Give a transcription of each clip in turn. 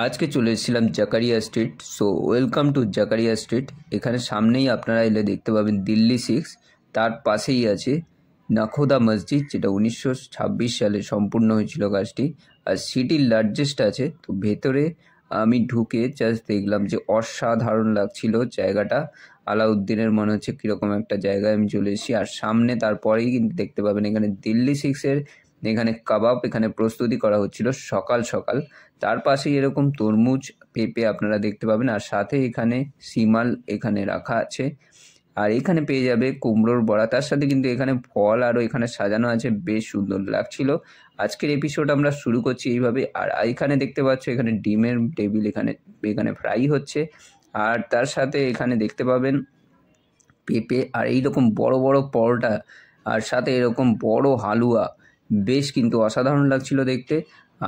আজকে চলে এসেছিলাম Zakaria street. So welcome to Zakaria street. এখানে সামনেই আপনারা এলে দেখতে পাবেন দিল্লি 6, তার পাশেই আছে নাখোদা মসজিদ, যেটা 1926 সালে সম্পূর্ণ হয়েছিল কাজটি, আর সিটির লার্জেস্ট আছে। তো ভেতরে আমি ঢুকে জাস্ট দেখলাম যে অসাধারণ লাগছিল জায়গাটা। আলাউদ্দিনের মনে হচ্ছে কীরকম একটা জায়গায় আমি চলে এসেছি। আর সামনে তারপরেই কিন্তু দেখতে পাবেন এখানে দিল্লি 6-এর এখানে কাবাব এখানে প্রস্তুতি করা হচ্ছিল সকাল সকাল। তার পাশেই এরকম তরমুজ, পেঁপে আপনারা দেখতে পাবেন, আর সাথে এখানে সিমাল এখানে রাখা আছে। আর এখানে পেয়ে যাবে কুমড়োর বড়া, তার সাথে কিন্তু এখানে ফল আরও এখানে সাজানো আছে, বেশ সুন্দর লাগছিল। আজকের এপিসোড আমরা শুরু করছি এইভাবে। আর এখানে দেখতে পাচ্ছ এখানে ডিমের টেবিল, এখানে ফ্রাই হচ্ছে। আর তার সাথে এখানে দেখতে পাবেন পেঁপে আর এইরকম বড় বড় পরোটা, আর সাথে এরকম বড় হালুয়া, বেশ কিন্তু অসাধারণ লাগছিল দেখতে।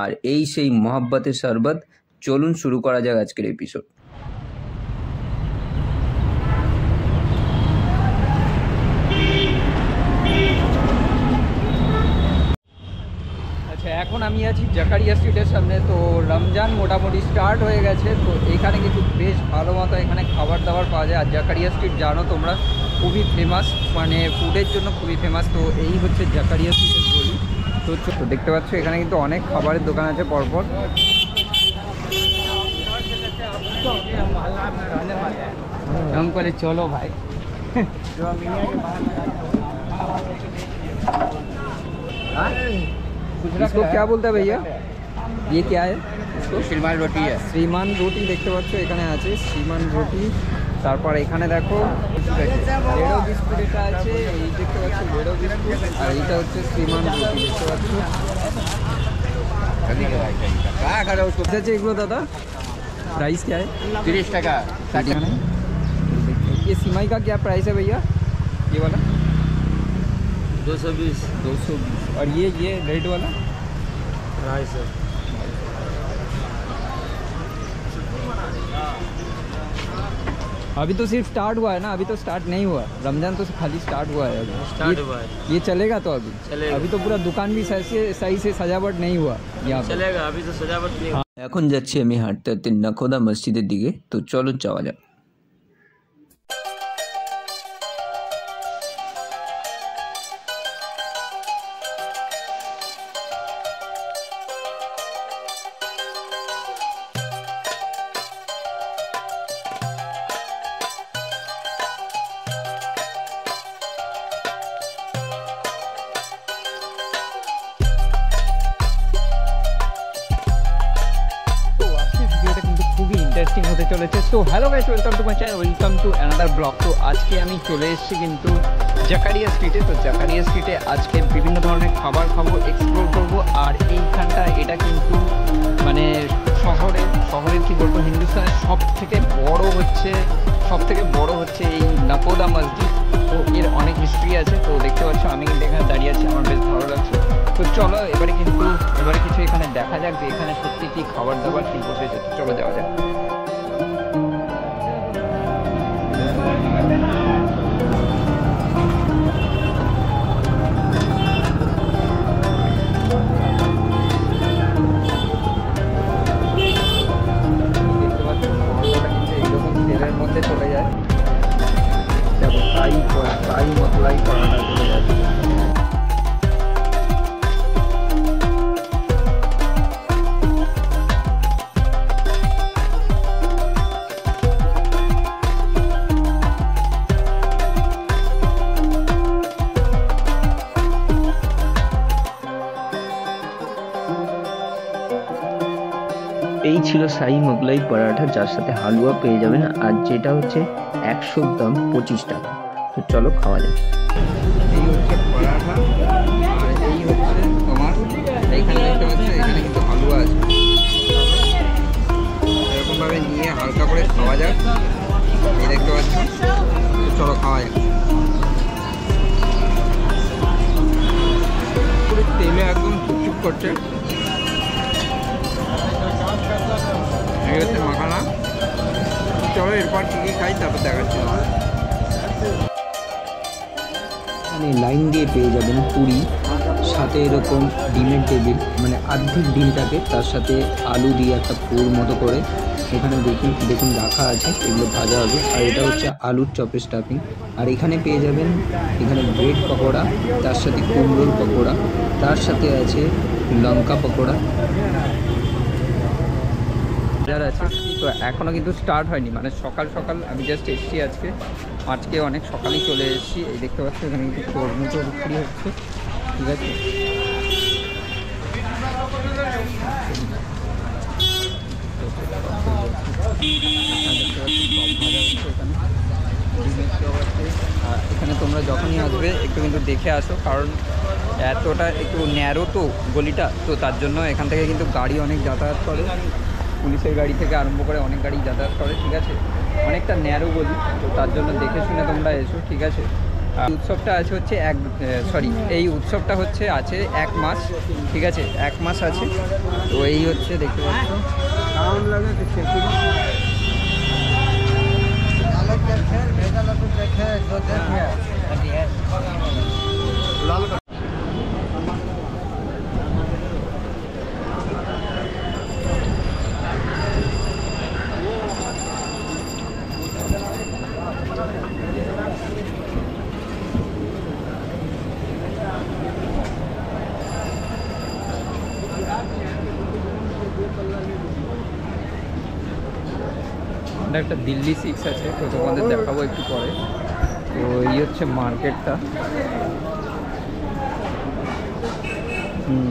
আর এই সেই মোহাব্বতের শরবত। চলুন শুরু করা যাক আজকের এপিসোড। আচ্ছা, এখন আমি আছি জাকারিয়া স্ট্রিটের সামনে। তো রমজান মোটামুটি স্টার্ট হয়ে গেছে, তো এখানে কিন্তু বেশ ভালো মতো এখানে খাবার দাবার পাওয়া যায়। আর জাকারিয়া স্ট্রিট জানো তোমরা খুবই ফেমাস, মানে ফুডের জন্য খুবই ফেমাস। তো এই হচ্ছে জাকারিয়া স্ট্রিটের গলি। তো দেখতে পাচ্ছ এখানে কিন্তু অনেক খাবারের দোকান আছে পরপর। हम बोले चलो भाई। इसको क्या बोलते हैं भैया? ये क्या है? इसको श्रीमान रोटी है। শ্রীমান রুটি দেখতে পাচ্ছ এখানে আছে শ্রীমান রুটি। তারপর এখানে দেখো লেডো বিস্কুট এটা আছে, এই দেখতে পাচ্ছ লেডো বিস্কুট। আর এইটা হচ্ছে শ্রীমান রুটি দেখতে পাচ্ছ। अच्छा एगुलो दादा प्राइस क्या है? 30 টাকা। ये सिमाई का क्या प्राइस है भैया? ये वाला 220। और ये रेड वाला 250। अभी तो सिर्फ स्टार्ट हुआ है ना, अभी तो स्टार्ट नहीं हुआ। रमजान तो खाली स्टार्ट हुआ है अभी। स्टार्ट हुआ है। ये चलेगा तो अभी चलेगा। अभी तो पूरा दुकान भी सही से सजावट नहीं हुआ यहाँ पे। चलेगा, अभी तो सजावट नहीं। এখন যাচ্ছি আমি হাঁটতে হাঁটতে নাখোদা মসজিদের দিকে। তো চলো যাওয়া যাক। ইন্টারেস্টিং হতে চলেছে। So hello guys, welcome to my channel, welcome to another blog. তো আজকে আমি চলে এসেছি কিন্তু জাকারিয়া স্ট্রিটে। তো জাকারিয়া স্ট্রিটে আজকে বিভিন্ন ধরনের খাবার খাবো, এক্সপ্লোর করবো। আর এইখানটা এটা কিন্তু মানে শহরের কি বলবো, হিন্দুস্তানের সব থেকে বড় হচ্ছে এই নাখোদা মসজিদ। তো এর অনেক হিস্ট্রি আছে। তো দেখতে পাচ্ছ আমি কিন্তু এখানে দাঁড়িয়ে আছি, আমার বেশ ভালো লাগছে। তো চলো এবারে কিছু এখানে দেখা যাক যে এখানে সত্যি কি খাবার দাবার কি বসেছে। তো চলো যাওয়া যাক। তেলের মধ্যে চলে যায়, দেখো তাই মশলাই করাটা চলে যাচ্ছে। এই ছিল শাহী মোগলাই পরাঠা, যার সাথে হালুয়া পেয়ে যাবেন। আর যেটা হচ্ছে 100 দাম 25 টাকা। তো চলো খাওয়া যাক। এই হচ্ছে পরাঠা, আর এই হচ্ছে তোমার এইখানে দেখতে পাচ্ছ এখানে কিন্তু হালুয়া আছে। এরকমভাবে নিয়ে হালকা করে খাওয়া যাক। এই দেখতে পাচ্ছ, চলো খাওয়া যাক। পুরো তেলে একদম চুপচুপ করছে। মাখানা। চলো এরপর কি খাই তারপর দেখাচ্ছি। মানে লাইন দিয়ে পেয়ে যাবেন পুরি, সাথে এরকম ডিমের টেবিল, মানে অর্ধেক ডিমটাকে তার সাথে আলু দিয়ে একটা পুর মতো করে এখানে দেখুন রাখা আছে, এগুলো ভাজা হবে। আর এটা হচ্ছে আলুর চপের স্টাফিং। আর এখানে পেয়ে যাবেন এখানে ব্রেড পকোড়া, তার সাথে কুমড়োর পকোড়া, তার সাথে আছে লঙ্কা পকোড়া আছে। তো এখনও কিন্তু স্টার্ট হয়নি, মানে সকাল সকাল আমি জাস্ট এসেছি আজকে অনেক সকালেই চলে এসেছি। এই দেখতে পাচ্ছি এখানে কিন্তু তরমুজও বিক্রি হচ্ছে, ঠিক আছে। এখানে তোমরা যখনই আসবে একটু কিন্তু দেখে আসো, কারণ এতটা একটু ন্যারো তো গলিটা, তো তার জন্য এখান থেকে কিন্তু গাড়ি অনেক যাতায়াত করে, পুলিশের গাড়ি থেকে আরম্ভ করে অনেক গাড়ি যাতায়াত করে, ঠিক আছে। অনেকটা ন্যারো গলি, তো তার জন্য দেখে শুনে তোমরা এসো, ঠিক আছে। উৎসবটা আছে হচ্ছে এই উৎসবটা হচ্ছে আছে 1 মাস, ঠিক আছে, 1 মাস আছে। তো এই হচ্ছে দেখতে পাচ্ছ একটা দিল্লি 6 আছে, তো তোমাদের দেখাবো একটু পরে। তো এই হচ্ছে মার্কেটটা,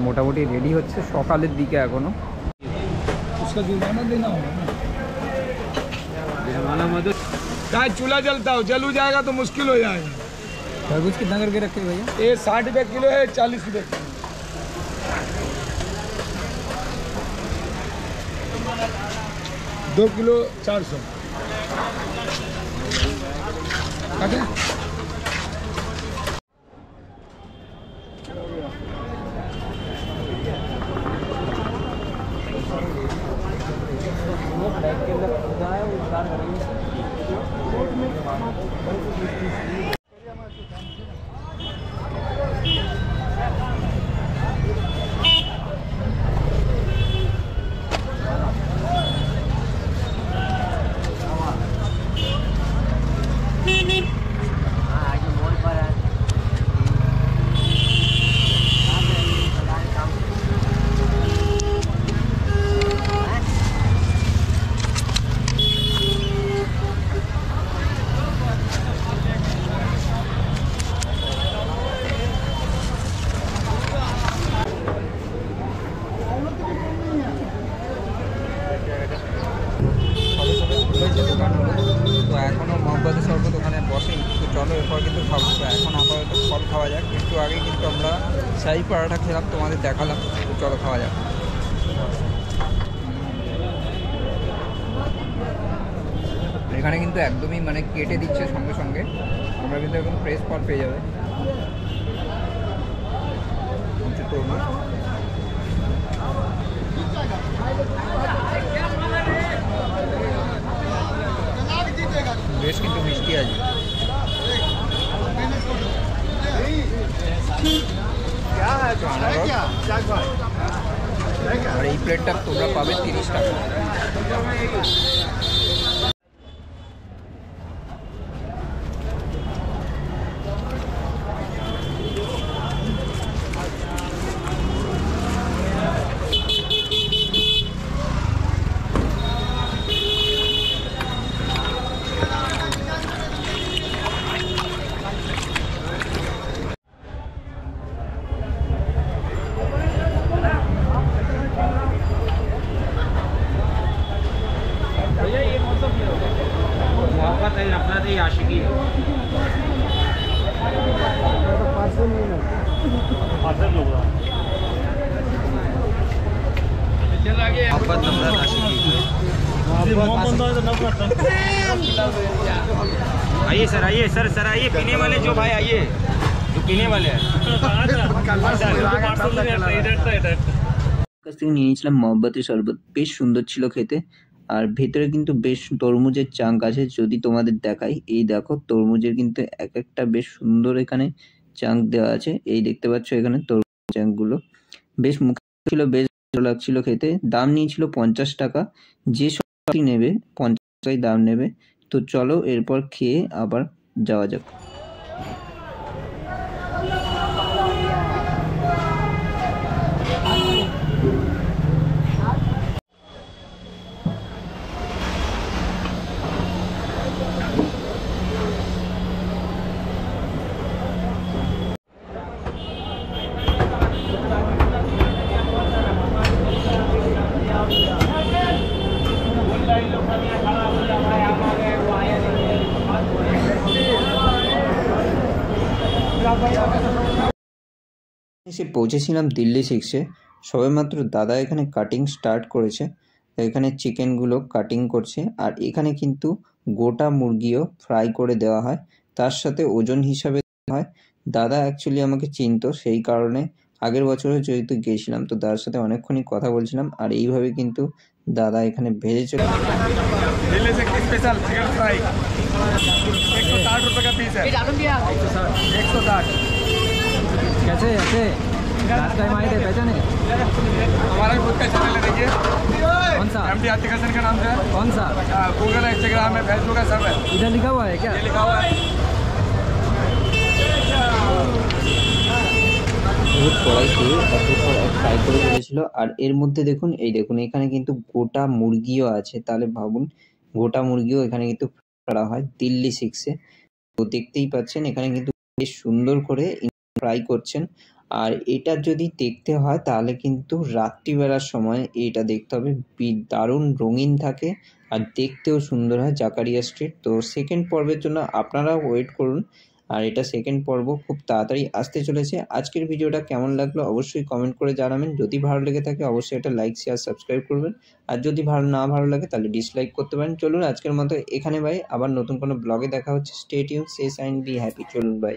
মোটামুটি রেডি হচ্ছে সকালের দিকে এখনো। चूल्हा जलता हो, जल जाएगा तो मुश्किल हो जाएगा। तरबूज कितना करके रखे भैया? ये 60 रुपये किलो है, 40 रुपये किलो। 2 किलो 400। তো এখনও মহব্বতের শরবত ওখানে বসেনি, তো চলো এরপর কিন্তু খাবো। তো এখন আপাতত ফল খাওয়া যাক। একটু আগে কিন্তু আমরা শাহী পরাঠা খেলাম, তোমাদের দেখালাম, তো চলো খাওয়া যাক। এখানে কিন্তু একদমই মানে কেটে দিচ্ছে সঙ্গে সঙ্গে, আমরা কিন্তু একদম ফ্রেশ ফল পেয়ে যাবে। তরমুজ বেশ কিন্তু মিষ্টি আছে। আর এই প্লেটটা তোমরা পাবে 30 টাকা। आशिकी आइए सर, आइए सर आइए, पीने वाले जो भाई आइए, जो पीने वाले हैं। কাছ থেকে নিয়ে নিয়েছিলাম মহব্বতের শরবত, বেশ সুন্দর ছিল খেতে। আর ভেতরে কিন্তু বেশ তরমুজের চাঙ্ক আছে, যদি তোমাদের দেখাই, এই দেখো তরমুজের কিন্তু এক একটা বেশ সুন্দর এখানে চাঙ্ক দেওয়া আছে, এই দেখতে পাচ্ছ এখানে। চ্যাংগুলো বেশ মুখে ছিল, বেশ ভালো লাগছিল খেতে। দাম নিয়েছিল 50 টাকা। যে সবজি নেবে 50 টাকাই দাম নেবে। তো চলো এরপর খেয়ে আবার যাওয়া যাক। এসে পৌঁছেছিলাম দিল্লি 6-এ। সবেমাত্র দাদা এখানে কাটিং স্টার্ট করেছে। এখানে চিকেনগুলো কাটিং করছে, আর এখানে কিন্তু গোটা মুরগিও ফ্রাই করে দেওয়া হয়, তার সাথে ওজন হিসাবে দেওয়া হয়। দাদা অ্যাকচুয়ালি আমাকে চিনতো, সেই কারণে আগের বছরে যেহেতু গিয়েছিলাম তো দাদার সাথে অনেকক্ষণই কথা বলছিলাম। আর এইভাবে কিন্তু দাদা এখানে ভেজে চলে। दिल्ली से स्पेशल चिकन फ्राई 160 रुपए का पीस है। 160। कैसे ऐसे रात टाइम आए थे पहचाने? हमारा खुद का चैनल है, देखिए कौन सा? MD आतिक हसन के नाम से है। कौन सा? गूगल है, इंस्टाग्राम है, फेसबुक है, सब है। इधर लिखा हुआ है क्या? ये लिखा हुआ है। কড়াইতে তারপর ফ্রাই করে ফেলেছিল। আর এর মধ্যে দেখুন, এই দেখুন এখানে কিন্তু গোটা মুরগিও আছে। তাহলে ভাবুন, গোটা মুরগিও এখানে কিন্তু করা হয় দিল্লি 6-এ। তো দেখতেই পাচ্ছেন এখানে কিন্তু বেশ সুন্দর করে ফ্রাই করছেন। আর এটা যদি দেখতে হয় তাহলে কিন্তু রাত্রিবেলার সময় এটা দেখতে হবে, দারুণ রঙিন থাকে আর দেখতেও সুন্দর হয় জাকারিয়া স্ট্রিট। তো সেকেন্ড পর্বের জন্য আপনারাও ওয়েট করুন। আর এটা সেকেন্ড পর্ব খুব তাড়াতাড়ি আসতে চলেছে। আজকের ভিডিওটা কেমন লাগলো অবশ্যই কমেন্ট করে জানাবেন। যদি ভালো লেগে থাকে অবশ্যই একটা লাইক, শেয়ার, সাবস্ক্রাইব করবেন। আর যদি না ভালো লাগে তাহলে ডিসলাইক করতে পারেন। চলুন আজকের মতো এখানে বাই। আবার নতুন কোনো ব্লগে দেখা হচ্ছে। Stay tune, stay sign, be happy. চলুন বাই।